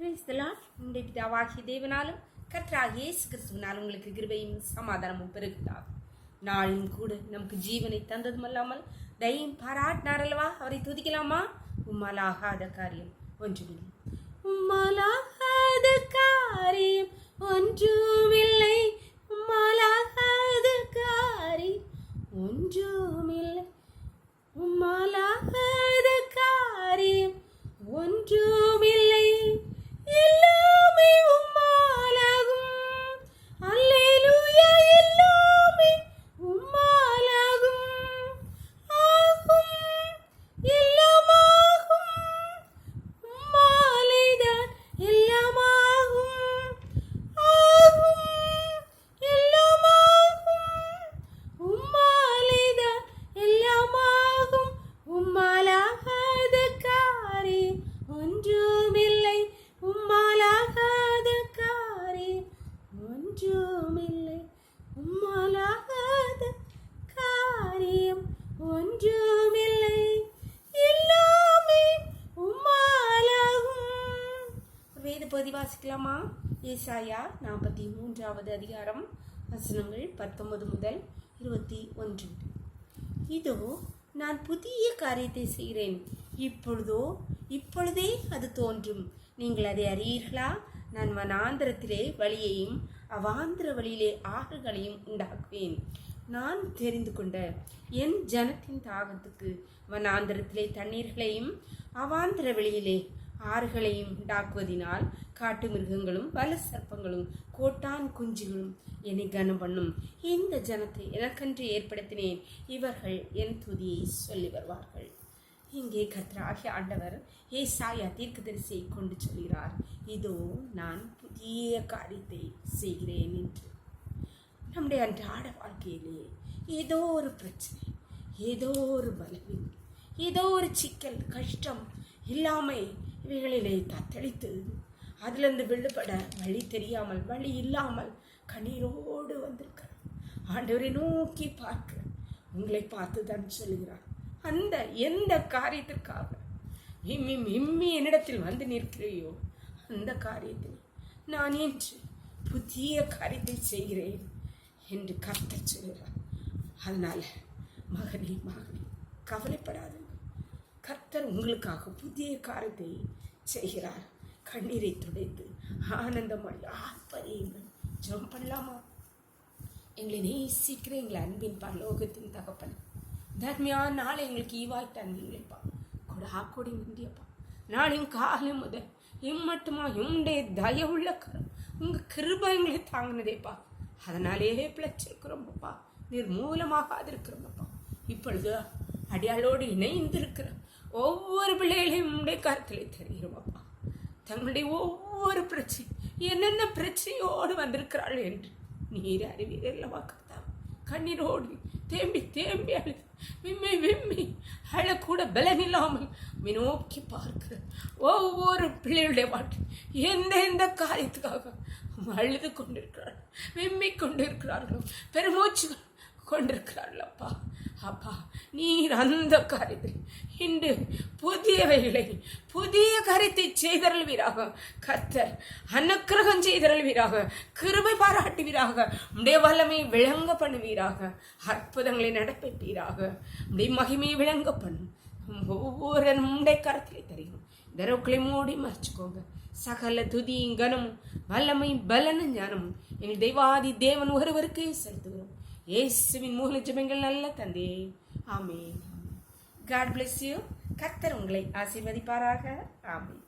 Praise the Lord. உங்களுடைய பிதாவாகிய தேவனாலும் கர்த்தராகிய இயேசு கிறிஸ்துவினால் உங்களுக்கு கிருபையும் சமாதானமும் பெருகுதாக. நாளும் கூட நமக்கு ஜீவனை தந்ததும் அல்லாமல் தயையும் பாராட்டினார் அல்லவா? அவரை துதிக்கலாமா? உம்மால் ஆகாத காரியம் ஒன்றுமில்லை. உம்மால் ஆகாத காரியம் ஒன்றுமில்லை. உம்மால் ஆகாத காரியம் ஒன்றுமில்லை. உம்மால் ஆகாத காரியம் ஒன்றுமில்லை. எல்லாமே உம்மாலாகும். அல்லேலூயா. எல்லாமே உம்மாலாகும். ஆகும், எல்லாமாகும். உம்மாலேதான் எல்லாமாகும். ஆகும், எல்லாமாகும். உம்மாலேதான் எல்லாமாகும். உம்மாலாகாத காரியம் ஒன்றுமில்லை. உம்மாலாகாத காரியம் ஒன்றுமில்லை. உம்மாலாகாத காரியம் ஒன்றுமில்லை. எல்லாமே உம்மாலாகும். வேத பகுதி வாசிக்கலாமா? ஏசாயா 43வது அதிகாரம் வசனங்கள் 19 முதல் 21. இதோ நான் புதிய காரியத்தை செய்கிறேன், இப்பொழுதே அது தோன்றும், நீங்கள் அதை அறியீர்களா? நான் வனாந்திரத்திலே வழியையும் அவாந்திர வழியிலே ஆறுகளையும் உண்டாக்குவேன். நான் தெரிந்து கொண்ட என் ஜனத்தின் தாகத்துக்கு வனாந்திரத்திலே தண்ணீர்களையும் அவாந்திர வெளியிலே ஆறுகளையும் உண்டாக்குவதினால் காட்டு மிருகங்களும் வல சர்ப்பங்களும் கோட்டான் குஞ்சுகளும் என்னை கனம் பண்ணும். இந்த ஜனத்தை எனக்கென்று ஏற்படுத்தினேன், இவர்கள் என் துதியை சொல்லி வருவார்கள். இங்கே கர்த்தராகிய ஆண்டவர் ஏசாயா தீர்க்கதரிசியை கொண்டு சொல்கிறார், இதோ நான் புதிய காரியத்தை செய்கிறேன் என்று. நம்முடைய அன்றாட வாழ்க்கையிலே ஏதோ ஒரு பிரச்சனை, ஏதோ ஒரு பலவீனம், ஏதோ ஒரு சிக்கல், கஷ்டம், இல்லாமை இவைகளிலே தத்தளித்து அதிலிருந்து விடுபட வழி தெரியாமல், வழி இல்லாமல் கண்ணீரோடு வந்திருக்கிறார். ஆண்டவரை நோக்கி பார்க்க உங்களை பார்த்து தான் சொல்கிறார். அந்த எந்த காரியத்திற்காக விம்மி என்னிடத்தில் வந்து நிற்கிறையோ அந்த காரியத்தில் நான் இன்று புதிய காரியத்தை செய்கிறேன் என்று கர்த்தர் சொல்கிறார். அதனால மகனே கவலைப்படாதுங்க. கர்த்தர் உங்களுக்காக புதிய காரியத்தை செய்கிறார். கண்ணீரை துடைத்து ஆனந்தமாய் ஆர்ப்பரியுங்கள். ஜெபம் பண்ணலாமா? எங்களை நேசிக்கிற எங்களை அன்பின் பரலோகத்தின் தகப்பன், தர்மியான நாளை எங்களுக்கு ஈவாய் தந்தீங்களேப்பா, கொடி நன்றியப்பா. நாளையும் காலை முதல் இம்மட்டுமா உங்களுடைய தயவுள்ள கரம், உங்கள் கிருபை எங்களை தாங்கினதேப்பா. அதனாலேயே பிழைச்சிருக்கிறோம்ப்பா, நீர் மூலமாக இருக்கிறோம்ப்பா. இப்பொழுது அடியாளோடு இணைந்திருக்கிற ஒவ்வொரு பிள்ளைகளையும் உங்களுடைய கருத்திலே தெரிகிறோம்ப்பா. தங்களுடைய ஒவ்வொரு பிரச்சனை என்னென்ன பிரச்சனையோடு வந்திருக்கிறாள் என்று நீர் அறிவீரல்லவா கர்த்தா. கண்ணீரோடு தேம்பி அழுது விம்மி அழக்கூட பலன் இல்லாமல் நோக்கி பார்க்கிற ஒவ்வொரு பிள்ளைகளுடைய வாழ்க்கை எந்த காரியத்துக்காக அழுது கொண்டிருக்கிறாள், விம்மி கொண்டிருக்கிறார்களோ, பெருமூச்சு கொண்டிருக்கிறார்கள் அப்பா. நீர் அந்த காரியத்தை இன்று புதிய காரியத்தை செய்தருள்வீராக. கர்த்தர் அனுக்கிரகம் செய்தருள்வீராக, கிருபை பாராட்டுவீராக, உடைய வல்லமை விளங்க பண்ணுவீராக, அற்புதங்களை நடப்பீராக, உடைய மகிமையை விளங்க பண்ணும். ஒவ்வொரு உடைய கரத்திலே தெரியும். தரவுக்களை மூடி மறைச்சுக்கோங்க. சகல துதியும் கனமும் வல்லமையும் பலனும் ஞானமும் எங்கள் தெய்வாதி தேவன் ஒருவருக்கே செலுத்துகிறோம். இயேசுவின் மூல ஜெபங்கள் நல்ல தந்தையே, ஆமென். God bless you. கர்த்தர் உங்களை ஆசீர்வதிப்பாராக. ஆமென்.